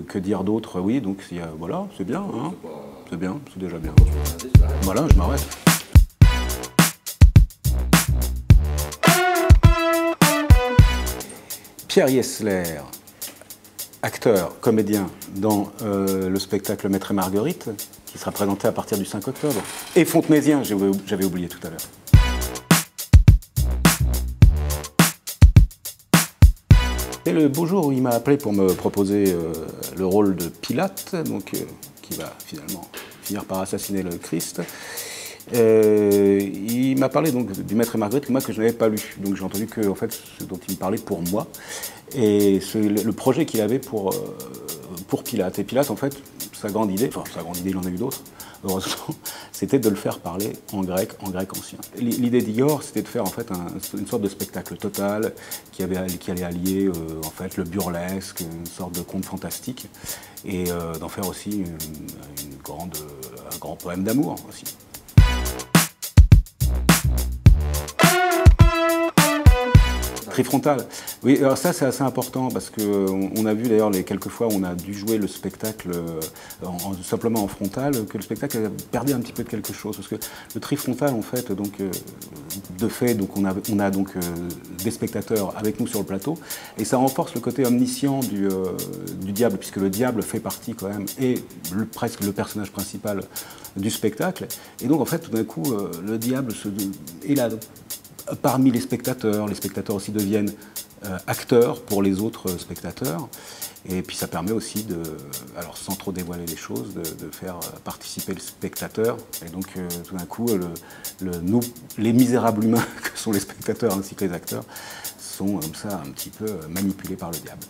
Que dire d'autre? Oui, donc voilà, c'est bien, hein. C'est bien, c'est déjà bien. Voilà, je m'arrête. Pierre Yesler, acteur, comédien dans le spectacle Maître et Marguerite, qui sera présenté à partir du 5 octobre. Et fontenaysien, j'avais oublié tout à l'heure. Et le beau jour où il m'a appelé pour me proposer le rôle de Pilate, donc, qui va finalement finir par assassiner le Christ, il m'a parlé donc du Maître et Marguerite, moi que je n'avais pas lu. Donc j'ai entendu que en fait, ce dont il me parlait pour moi, et le projet qu'il avait pour Pilate. Et Pilate, en fait, sa grande idée, il en a eu d'autres, heureusement, c'était de le faire parler en grec ancien. L'idée d'Igor, c'était de faire en fait une sorte de spectacle total qui allait allier en fait le burlesque, une sorte de conte fantastique, et d'en faire aussi un grand poème d'amour aussi. Trifrontal. Oui, alors ça c'est assez important parce qu'on a vu d'ailleurs les quelques fois où on a dû jouer le spectacle simplement en frontal, que le spectacle perdait un petit peu de quelque chose. Parce que le trifrontal en fait, donc, on a donc des spectateurs avec nous sur le plateau et ça renforce le côté omniscient du diable, puisque le diable fait partie quand même, et presque le personnage principal du spectacle. Et donc en fait tout d'un coup le diable est là. Parmi les spectateurs aussi deviennent acteurs pour les autres spectateurs. Et puis ça permet aussi alors sans trop dévoiler les choses, de faire participer le spectateur. Et donc tout d'un coup, nous, les misérables humains que sont les spectateurs ainsi que les acteurs, sont comme ça un petit peu manipulés par le diable.